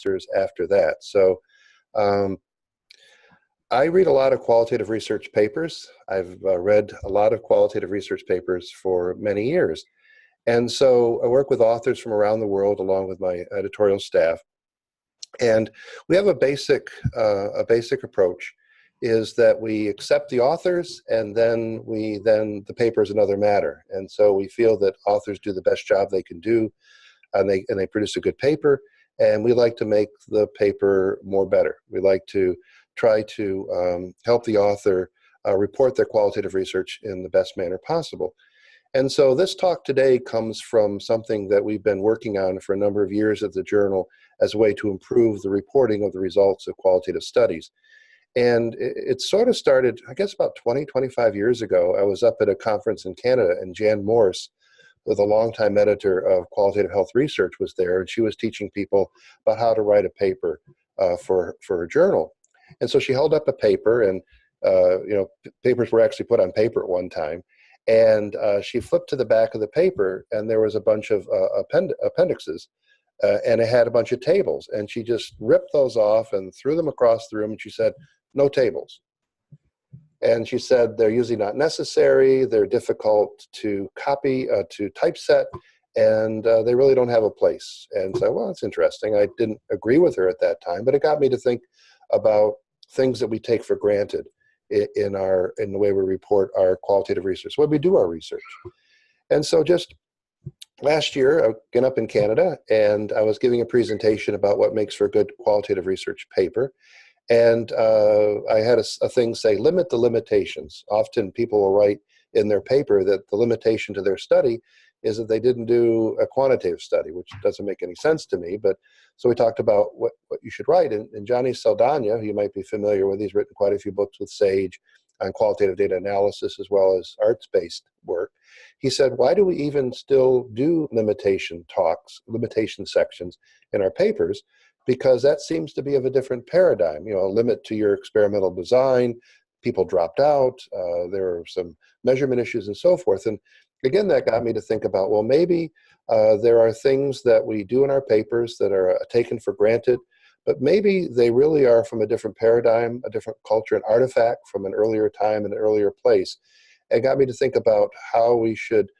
answers after that. So I read a lot of qualitative research papers. I've read a lot of qualitative research papers for many years. And so I work with authors from around the world along with my editorial staff. And we have a basic approach is that we accept the authors, and then the paper is another matter. And so we feel that authors do the best job they can do, and they produce a good paper, and we like to make the paper more better. We like to try to help the author report their qualitative research in the best manner possible. And so this talk today comes from something that we've been working on for a number of years at the journal as a way to improve the reporting of the results of qualitative studies. And it sort of started, I guess, about 25 years ago. I was up at a conference in Canada, and Jan Morse, the longtime editor of Qualitative Health Research, was there, and she was teaching people about how to write a paper for her journal. And so she held up a paper, and papers were actually put on paper at one time. And she flipped to the back of the paper, and there was a bunch of appendixes, and it had a bunch of tables. And she just ripped those off and threw them across the room, and she said, "No tables." And she said, "They're usually not necessary, they're difficult to copy, to typeset, and they really don't have a place." And so, well, that's interesting. I didn't agree with her at that time, but it got me to think about things that we take for granted in the way we report our qualitative research, when we do our research. And so just last year, again up in Canada, and I was giving a presentation about what makes for a good qualitative research paper. And I had a thing say, limit the limitations. Often people will write in their paper that the limitation to their study is that they didn't do a quantitative study, which doesn't make any sense to me. But so we talked about what you should write. And Johnny Saldana, who you might be familiar with, he's written quite a few books with Sage on qualitative data analysis as well as arts-based work. He said, why do we even still do limitation talks, limitation sections in our papers? Because that seems to be of a different paradigm, a limit to your experimental design. People dropped out, there are some measurement issues and so forth. And again, that got me to think about, well, maybe there are things that we do in our papers that are taken for granted, but maybe they really are from a different paradigm, a different culture, an artifact from an earlier time and an earlier place. It got me to think about how we should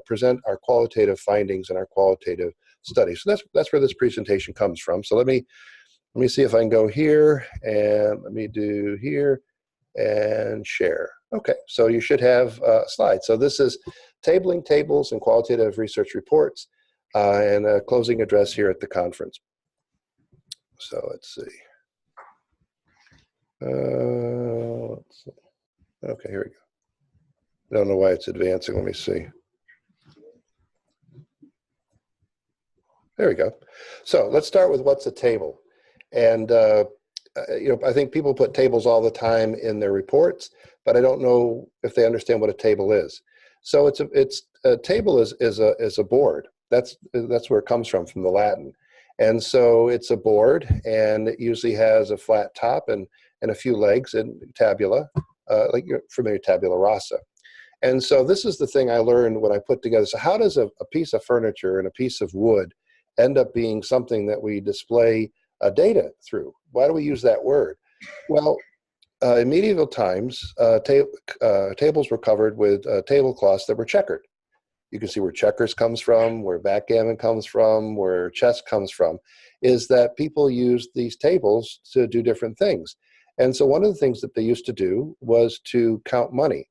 present our qualitative findings and our qualitative studies. So that's where this presentation comes from. So let me see if I can go here, and let me do here and share. Okay, so you should have a slide. So this is tabling tables and qualitative research reports, and a closing address here at the conference. So let's see. Okay, here we go. I don't know why it's advancing. Let me see. There we go. So let's start with what's a table. And I think people put tables all the time in their reports, but I don't know if they understand what a table is. So a table is a board. That's where it comes from the Latin. And so it's a board, and it usually has a flat top and a few legs and tabula, like you're familiar with tabula rasa. And so this is the thing I learned when I put together. So how does a piece of furniture and a piece of wood end up being something that we display data through? Why do we use that word? Well, in medieval times, tables were covered with tablecloths that were checkered. You can see where checkers comes from, where backgammon comes from, where chess comes from, is that people used these tables to do different things. And so one of the things that they used to do was to count money,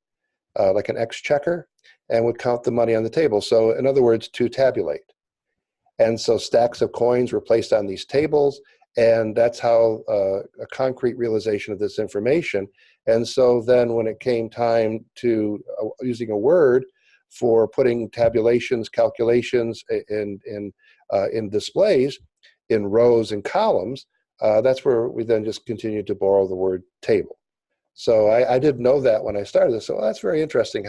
like an exchequer, and would count the money on the table. So in other words, to tabulate. And so stacks of coins were placed on these tables, and that's how a concrete realization of this information. And so then when it came time to using a word for putting tabulations, calculations in displays, in rows and columns, that's where we then just continued to borrow the word table. So I didn't know that when I started this. So that's very interesting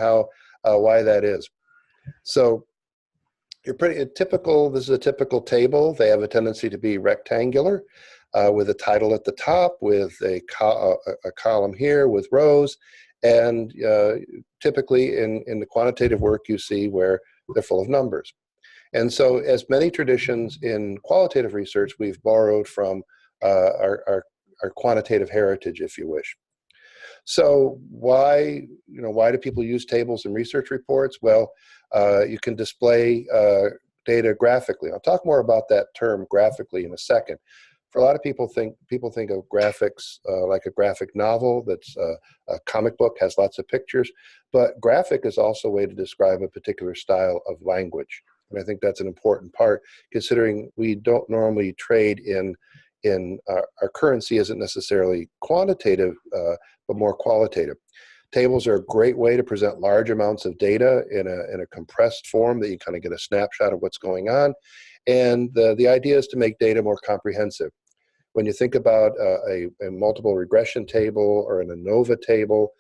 why that is. So this is a typical table. They have a tendency to be rectangular with a title at the top, with a column here with rows. And typically in the quantitative work you see where they're full of numbers. And so, as many traditions in qualitative research, we've borrowed from our quantitative heritage, if you wish. So why do people use tables in research reports? Well, you can display data graphically. I'll talk more about that term graphically in a second. For a lot of people think of graphics like a graphic novel that's a comic book, has lots of pictures, but graphic is also a way to describe a particular style of language. And I think that's an important part, considering we don't normally trade in our currency isn't necessarily quantitative, but more qualitative. Tables are a great way to present large amounts of data in a compressed form that you kind of get a snapshot of what's going on. And the idea is to make data more comprehensive. When you think about a multiple regression table or an ANOVA table,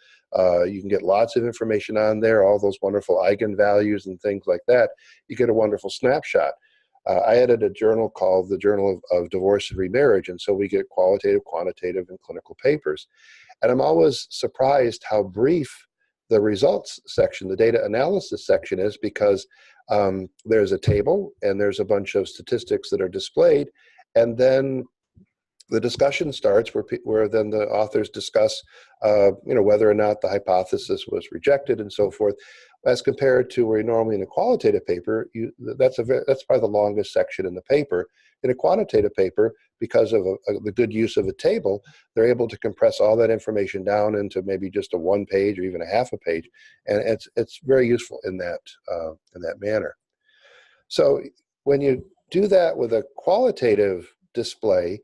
you can get lots of information on there, all those wonderful eigenvalues and things like that. You get a wonderful snapshot. I edit a journal called the Journal of Divorce and Remarriage, and so we get qualitative, quantitative, and clinical papers. And I'm always surprised how brief the results section, the data analysis section is, because there's a table and there's a bunch of statistics that are displayed, and then the discussion starts where then the authors discuss whether or not the hypothesis was rejected and so forth, as compared to where normally in a qualitative paper, that's probably the longest section in the paper. In a quantitative paper, because of the good use of a table, they're able to compress all that information down into maybe just a 1 page or even a half a page, and it's very useful in that manner. So when you do that with a qualitative display,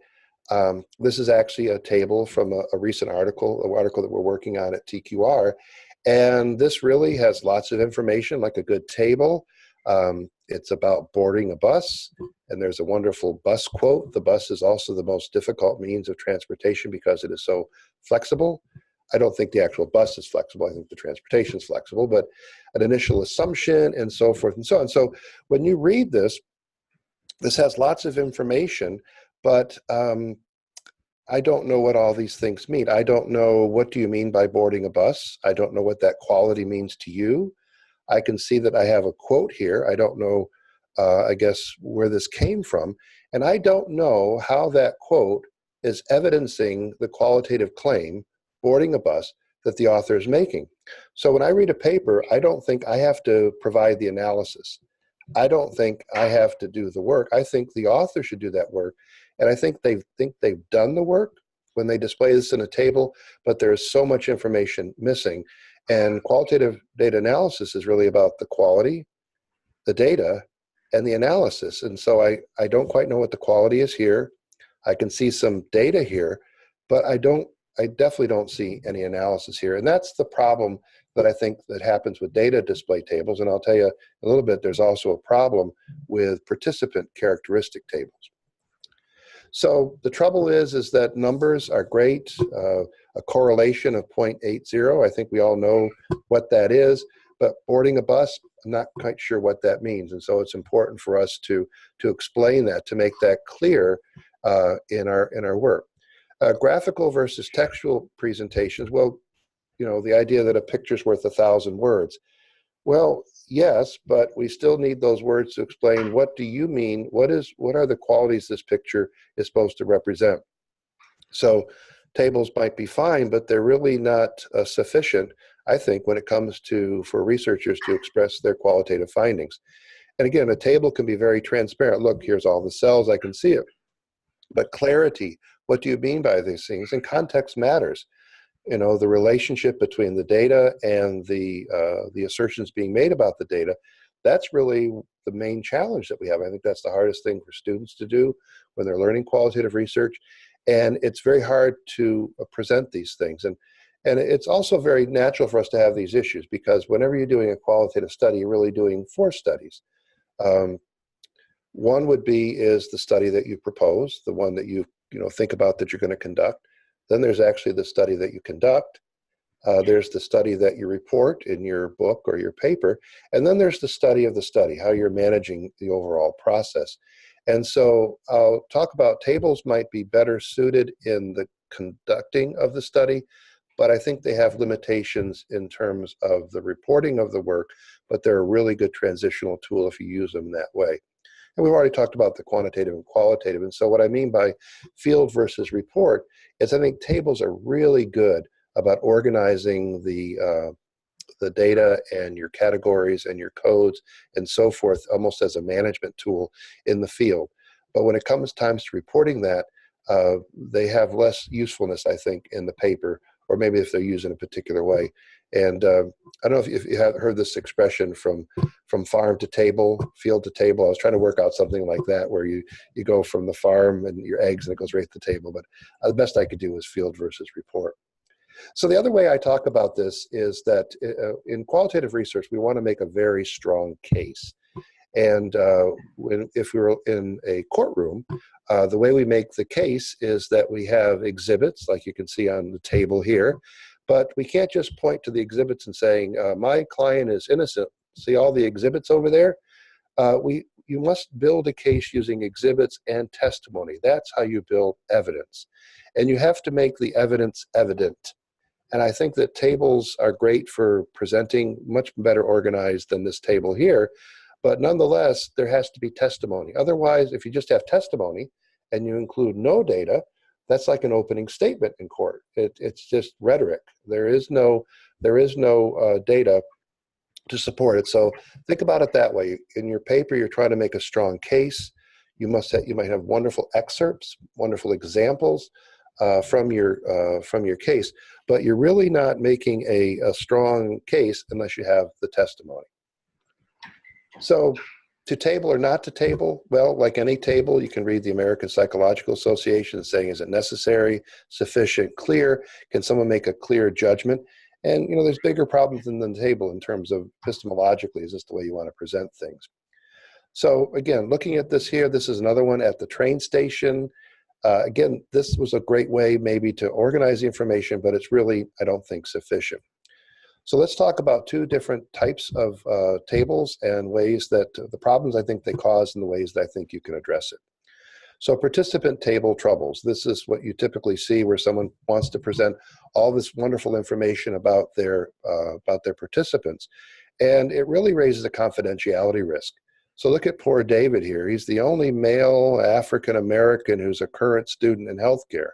this is actually a table from a recent article that we're working on at TQR. And this really has lots of information, like a good table. It's about boarding a bus, and there's a wonderful bus quote. The bus is also the most difficult means of transportation because it is so flexible. I don't think the actual bus is flexible. I think the transportation is flexible, but an initial assumption and so forth and so on. So when you read this has lots of information, but I don't know what all these things mean. I don't know, what do you mean by boarding a bus? I don't know what that quality means to you. I can see that I have a quote here. I don't know, I guess, where this came from. And I don't know how that quote is evidencing the qualitative claim, boarding a bus, that the author is making. So when I read a paper, I don't think I have to provide the analysis. I don't think I have to do the work. I think the author should do that work. And I think they've done the work when they display this in a table, but there's so much information missing. And qualitative data analysis is really about the quality, the data, and the analysis. And so I don't quite know what the quality is here. I can see some data here, but I definitely don't see any analysis here. And that's the problem that I think that happens with data display tables. And I'll tell you a little bit, there's also a problem with participant characteristic tables. So the trouble is that numbers are great. A correlation of 0.80, I think we all know what that is, but boarding a bus, I'm not quite sure what that means. And so it's important for us to explain that, to make that clear in our work. Graphical versus textual presentations, well, the idea that a picture's worth 1,000 words. Well, yes, but we still need those words to explain, what do you mean? What are the qualities this picture is supposed to represent? So tables might be fine, but they're really not sufficient, I think, when it comes for researchers to express their qualitative findings. And again, a table can be very transparent. Look, here's all the cells, I can see it. But clarity, what do you mean by these things? And context matters. The relationship between the data and the assertions being made about the data, that's really the main challenge that we have. I think that's the hardest thing for students to do when they're learning qualitative research. And it's very hard to present these things. And it's also very natural for us to have these issues, because whenever you're doing a qualitative study, you're really doing 4 studies. One would is the study that you propose, the one that you think about that you're going to conduct. Then there's actually the study that you conduct. There's the study that you report in your book or your paper. And then there's the study of the study, how you're managing the overall process. And so I'll talk about tables might be better suited in the conducting of the study, but I think they have limitations in terms of the reporting of the work, but they're a really good transitional tool if you use them that way. And we've already talked about the quantitative and qualitative. And so what I mean by field versus report is I think tables are really good about organizing the data and your categories and your codes and so forth, almost as a management tool in the field. But when it comes times to reporting that, they have less usefulness, I think, in the paper, or maybe if they're used in a particular way. And I don't know if you have heard this expression from farm to table, field to table. I was trying to work out something like that, where you go from the farm and your eggs and it goes right to the table. But the best I could do was field versus report. So the other way I talk about this is that in qualitative research, we want to make a very strong case. And if we were in a courtroom, the way we make the case is that we have exhibits, like you can see on the table here, but we can't just point to the exhibits and saying, my client is innocent. See all the exhibits over there? You must build a case using exhibits and testimony. That's how you build evidence. And you have to make the evidence evident. And I think that tables are great for presenting, much better organized than this table here. But nonetheless, there has to be testimony. Otherwise, if you just have testimony and you include no data, that's like an opening statement in court. It's just rhetoric. There is no data to support it. So think about it that way. In your paper, you're trying to make a strong case. You might have wonderful excerpts, wonderful examples from your case, but you're really not making a strong case unless you have the testimony. So to table or not to table, well, like any table, you can read the American Psychological Association saying, is it necessary, sufficient, clear? Can someone make a clear judgment? And, there's bigger problems than the table in terms of epistemologically, is this the way you want to present things? So again, looking at this here, this is another one at the train station. Again, this was a great way maybe to organize the information, but it's really, I don't think, sufficient. So let's talk about two different types of tables and ways that the problems I think they cause and the ways that I think you can address it. So participant table troubles. This is what you typically see where someone wants to present all this wonderful information about their participants. And it really raises a confidentiality risk. So look at poor David here. He's the only male African-American who's a current student in healthcare.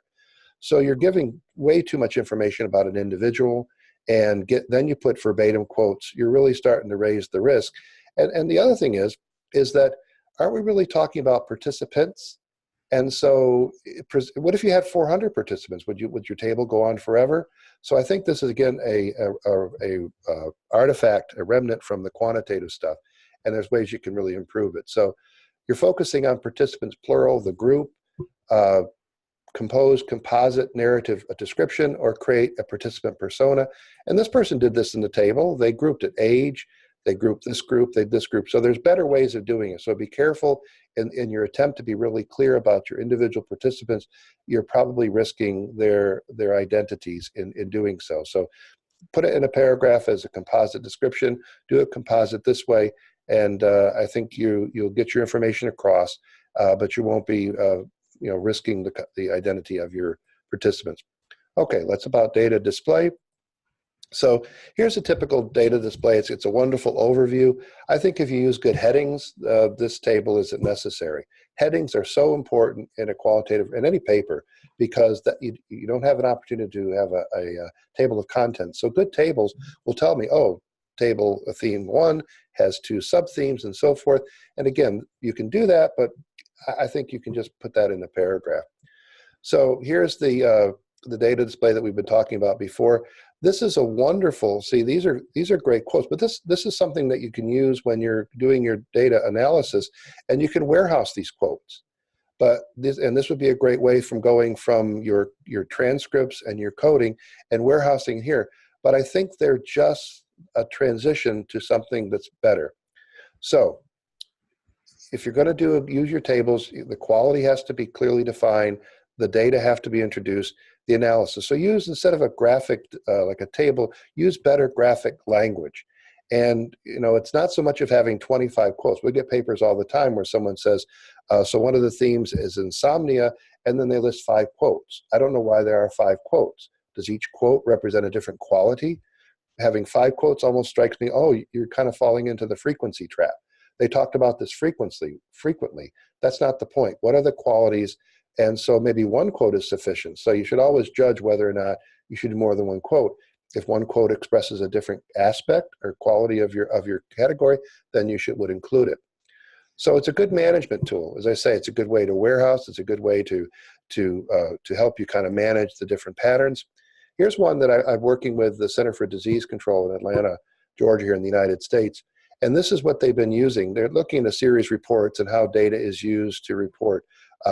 So you're giving way too much information about an individual, and then you put verbatim quotes. You're really starting to raise the risk. And the other thing is that aren't we really talking about participants? And so what if you had 400 participants? Would your table go on forever? So I think this is, again, a artifact, a remnant from the quantitative stuff. And there's ways you can really improve it. So you're focusing on participants, plural, the group, compose composite narrative a description, or create a participant persona. And this person did this in the table. They grouped it age, they grouped this group, this group. So there's better ways of doing it. So be careful in your attempt to be really clear about your individual participants. You're probably risking their identities in doing so. So put it in a paragraph as a composite description, do it composite this way, and I think you'll get your information across, but you won't be risking the identity of your participants. Okay, that's about data display. So here's a typical data display. It's a wonderful overview. I think if you use good headings, this table isn't necessary. Headings are so important in a qualitative, in any paper, because that you don't have an opportunity to have a table of contents. So good tables will tell me, oh, table theme 1 has 2 sub-themes and so forth. And again, you can do that, but I think you can just put that in the paragraph. So here's the data display that we've been talking about before. This is a wonderful, see, these are great quotes, but this is something that you can use when you're doing your data analysis, and you can warehouse these quotes. But this would be a great way from going from your transcripts and your coding and warehousing here. But I think they're just a transition to something that's better. So if you're going to use your tables, the quality has to be clearly defined, the data have to be introduced, the analysis. So use, instead of a graphic, like a table, use better graphic language. And it's not so much of having 25 quotes. We get papers all the time where someone says, so one of the themes is insomnia, and then they list 5 quotes. I don't know why there are 5 quotes. Does each quote represent a different quality? Having 5 quotes almost strikes me, oh, you're kind of falling into the frequency trap. They talked about this frequently. That's not the point. What are the qualities? And so maybe 1 quote is sufficient. So you should always judge whether or not you should do more than 1 quote. If 1 quote expresses a different aspect or quality of your category, then you would include it. So it's a good management tool. As I say, it's a good way to warehouse. It's a good way to help you kind of manage the different patterns. Here's one that I'm working with the Center for Disease Control in Atlanta, Georgia, here in the United States. And this is what they've been using. They're looking at a series reports and how data is used to report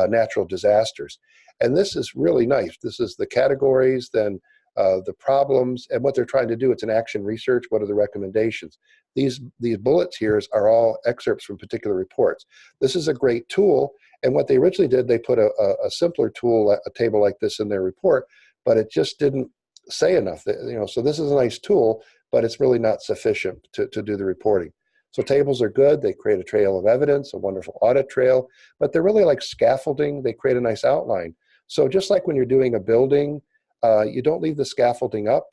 natural disasters. And this is really nice. This is the categories, then the problems, and what they're trying to do. It's an action research. What are the recommendations? These bullets here are all excerpts from particular reports. This is a great tool. And what they originally did, they put a simpler tool, a table like this in their report, but it just didn't say enough. So this is a nice tool, but it's really not sufficient to do the reporting. So tables are good. They create a trail of evidence, a wonderful audit trail, but they're really like scaffolding. They create a nice outline. So just like when you're doing a building, you don't leave the scaffolding up.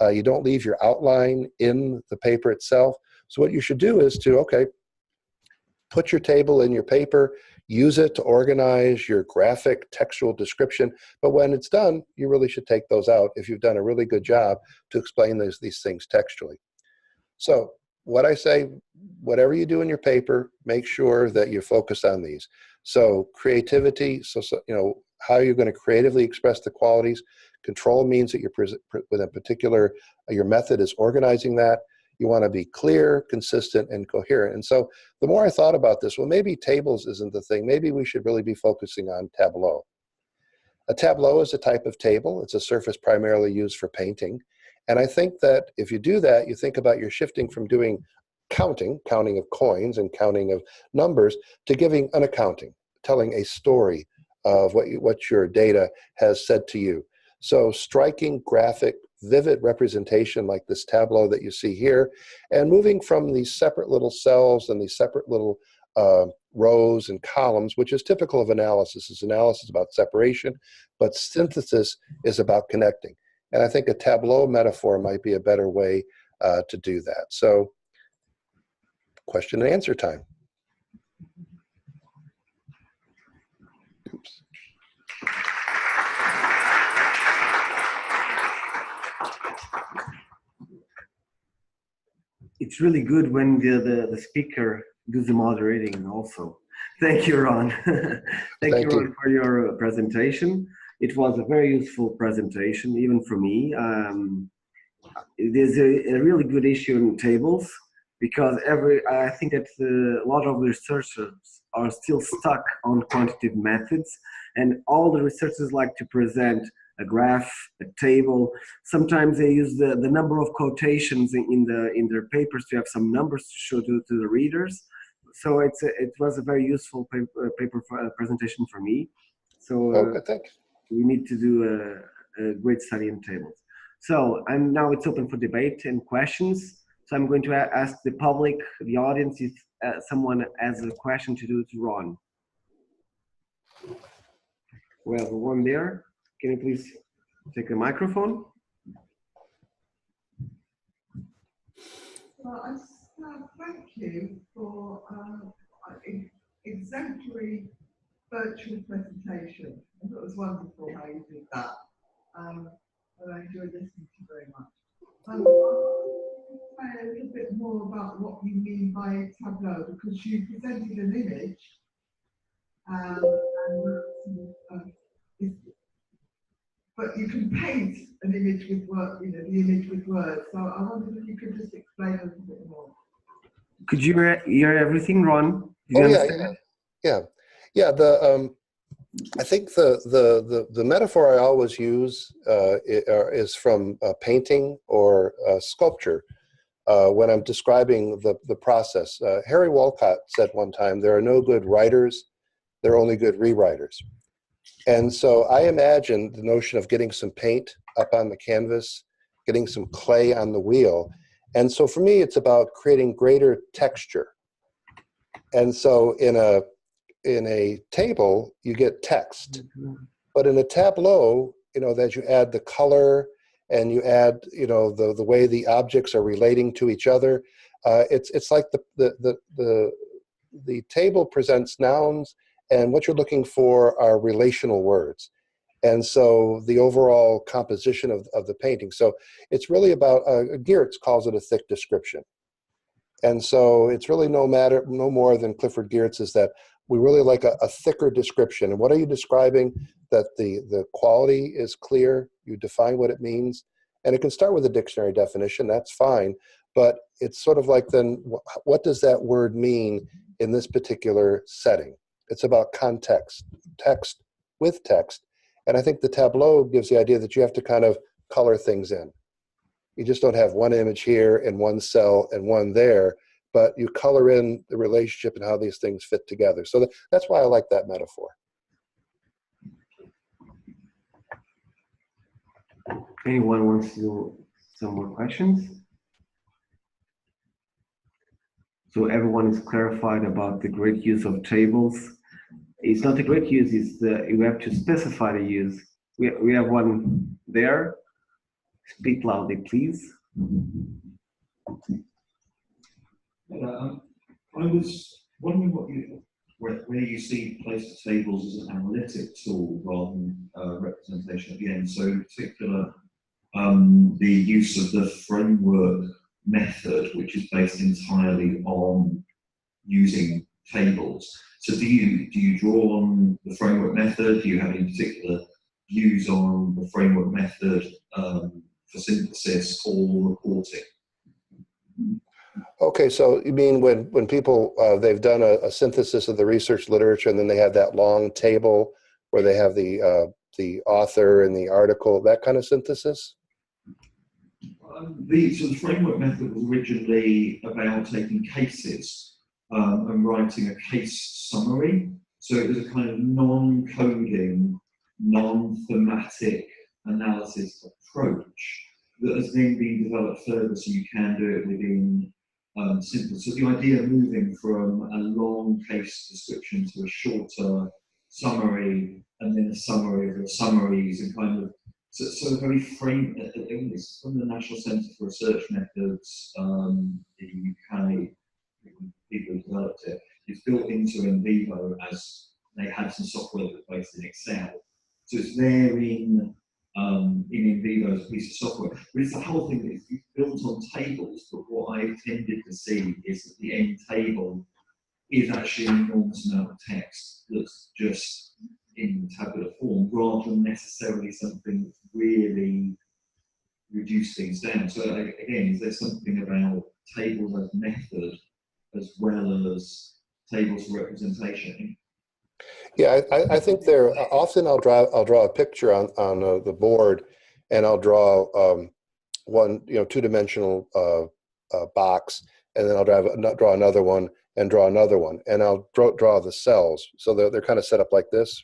You don't leave your outline in the paper itself. So what you should do is to, put your table in your paper, use it to organize your graphic textual description. But when it's done, you really should take those out if you've done a really good job to explain these things textually. So what I say, whatever you do in your paper, make sure that you focus on these. So creativity, how you're going to creatively express the qualities. Control means that you're with a particular, your method is organizing that. You want to be clear, consistent, and coherent. And so the more I thought about this, well, maybe tables isn't the thing. Maybe we should really be focusing on tableau. A tableau is a type of table. It's a surface primarily used for painting. And I think that if you do that, you think about you're shifting from doing counting of coins and counting of numbers, to giving an accounting, telling a story of what your data has said to you. So striking, graphic, vivid representation like this tableau that you see here, and moving from these separate little cells and these separate little rows and columns, which is typical of analysis. Is analysis about separation, but synthesis is about connecting. And I think a tableau metaphor might be a better way to do that. So question and answer time. Oops. It's really good when the speaker does the moderating also. Thank you, Ron. Thank you, Ron, for your presentation. It was a very useful presentation, even for me. It is a really good issue in tables, because I think that a lot of researchers are still stuck on quantitative methods, and all the researchers like to present a graph, a table. Sometimes they use the number of quotations in their papers to have some numbers to show to the readers. So it was a very useful paper presentation for me. So we need to do a great study in tables. So now it's open for debate and questions. So I'm going to ask the public, the audience, if someone has a question to do to Ron. We have one there. Can you please take the microphone? Well, thank you for exemplary virtual presentation. I thought it was wonderful how you did that. And I enjoyed listening to you very much. I'll say a little bit more about what you mean by tableau, because you presented an image but you can paint an image with words, the image with words. So I wondered if you could just explain a little bit more. Could you hear everything, Ron? Yeah. I think the metaphor I always use is from painting or sculpture when I'm describing the process. Harry Walcott said one time, "There are no good writers, there are only good rewriters." And so I imagine the notion of getting some paint up on the canvas, getting some clay on the wheel. And so for me, it's about creating greater texture. And so in a table, you get text. But in a tableau, you know, that you add the color and you add, you know, the way the objects are relating to each other. It's like the table presents nouns, and what you're looking for are relational words. And so the overall composition of the painting. So it's really about, Geertz calls it a thick description. And so it's really no more than Clifford Geertz is that we really like a thicker description. And what are you describing? That the quality is clear, you define what it means. And it can start with a dictionary definition, that's fine. But it's sort of like then, what does that word mean in this particular setting? It's about context, text with text. And I think the tableau gives the idea that you have to kind of color things in. You just don't have one image here and one cell and one there, but you color in the relationship and how these things fit together. So that's why I like that metaphor. Anyone wants to do some more questions? So everyone is clarified about the great use of tables. It's not a great use, it's you have to specify the use. We have one there. Speak loudly, please. I was wondering where you see place the tables as an analytic tool rather than representation at the end. So in particular, the use of the framework method, which is based entirely on using tables. So do you draw on the framework method? Do you have any particular views on the framework method for synthesis or reporting? Okay, so you mean when people, they've done a synthesis of the research literature and then they have that long table where they have the author and the article, that kind of synthesis? So the framework method was originally about taking cases and writing a case summary. So it was a kind of non-coding, non-thematic analysis approach that has then been developed further so you can do it within simple. So the idea of moving from a long case description to a shorter summary and then a summary of the summaries and kind of so a very frame. It's from the National Centre for Research Methods in the UK. People who developed it. It's built into NVivo as they had some software that was based in Excel. So it's there in NVivo as a piece of software. But it's the whole thing that is built on tables. But what I've tended to see is that the end table is actually an enormous amount of text that's just in tabular form rather than necessarily something that's really reduce things down. So again, is there something about tables as method as well as tables for representation? Yeah, I think there often I'll draw a picture on the board, and I'll draw one two-dimensional box, and then I'll draw another one and draw another one, and I'll draw the cells. So they're kind of set up like this,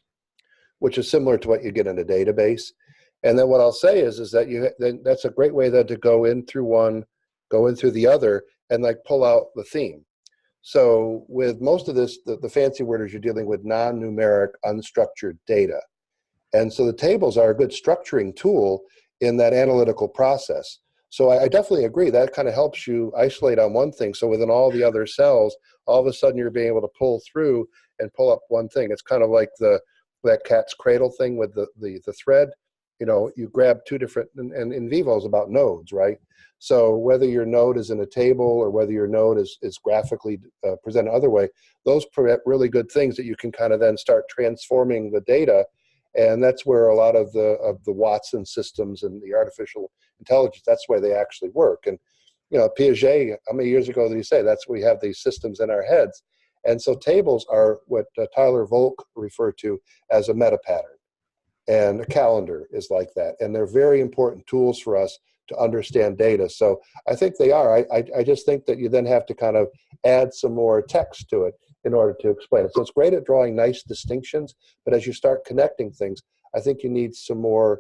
which is similar to what you get in a database. And then what I'll say is that that's a great way then to go in through one, go in through the other, and like pull out the theme. So with most of this, the fancy word is you're dealing with non-numeric, unstructured data. And so the tables are a good structuring tool in that analytical process. So I definitely agree. That kind of helps you isolate on one thing. So within all the other cells, all of a sudden you're being able to pull through and pull up one thing. It's kind of like that cat's cradle thing with the thread. You know, you grab two different, and NVivo is about nodes, right? So whether your node is in a table or whether your node is graphically presented other way, those prevent really good things that you can kind of then start transforming the data. And that's where a lot of the Watson systems and the artificial intelligence, that's where they actually work. And, you know, Piaget, how many years ago did he say we have these systems in our heads? And so tables are what Tyler Volk referred to as a meta pattern. And a calendar is like that. And they're very important tools for us to understand data. So I think they are. I just think that you then have to kind of add some more text to it in order to explain it. So it's great at drawing nice distinctions, but as you start connecting things, I think you need some more,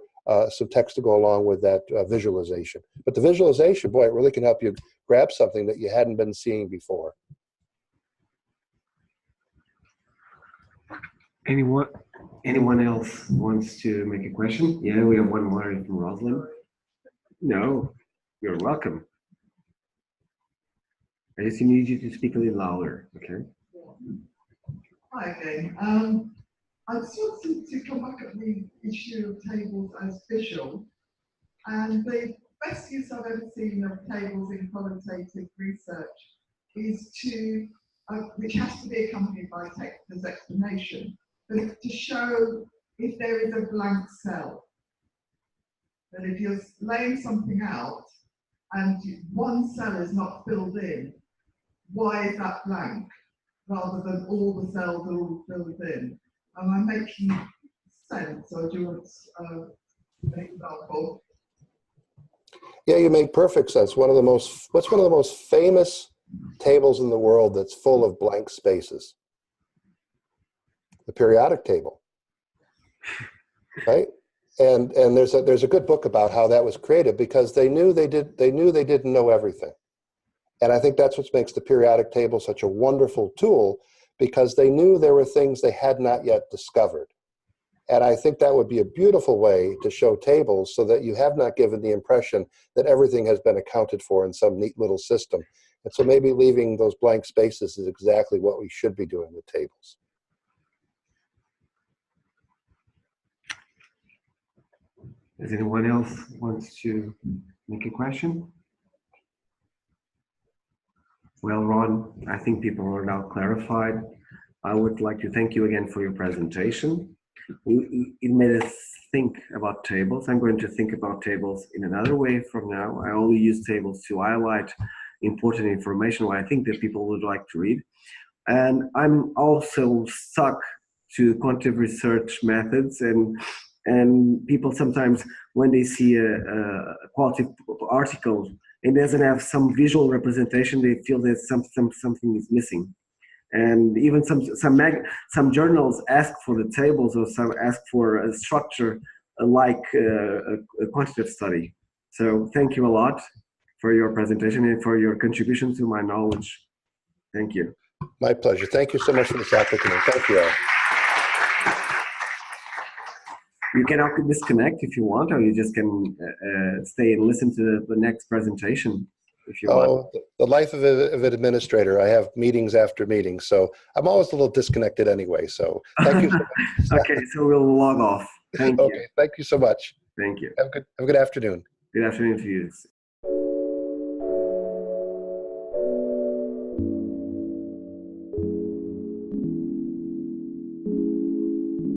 some text to go along with that visualization. But the visualization, boy, it really can help you grab something that you hadn't been seeing before. Anyone Anyone else wants to make a question? Yeah, we have one more from Rosalind. No, you're welcome. I just need you to speak a little louder, okay? Hi again. I just wanted to come back at the issue of tables as visual. And the best use I've ever seen of tables in qualitative research is to, which has to be accompanied by text as explanation, but it's to show if there is a blank cell. That if you're laying something out and one cell is not filled in, why is that blank? Rather than all the cells are all filled in. Am I making sense, or do you want an example? Yeah, you make perfect sense. What's one of the most famous tables in the world that's full of blank spaces? The periodic table, right? And there's a good book about how that was created, because they knew they didn't know everything. And I think that's what makes the periodic table such a wonderful tool, because they knew there were things they had not yet discovered. And I think that would be a beautiful way to show tables, so that you have not given the impression that everything has been accounted for in some neat little system. And so maybe leaving those blank spaces is exactly what we should be doing with tables. Does anyone else wants to make a question? Well, Ron, I think people are now clarified. I would like to thank you again for your presentation. It made us think about tables. I'm going to think about tables in another way from now. I only use tables to highlight important information, what I think that people would like to read. And I'm also stuck to quantitative research methods, and people sometimes, when they see a qualitative article and doesn't have some visual representation, they feel that something is missing. And even some journals ask for the tables, or some ask for a structure like a quantitative study. So thank you a lot for your presentation and for your contribution to my knowledge. Thank you. My pleasure. Thank you so much for this opportunity. Thank you all. You can also disconnect if you want, or you just can stay and listen to the next presentation if you want. The life of an administrator. I have meetings after meetings, so I'm always a little disconnected anyway. So thank you so much. Okay, so we'll log off. Thank you. Okay, thank you so much. Thank you. Have a good afternoon. Good afternoon to you.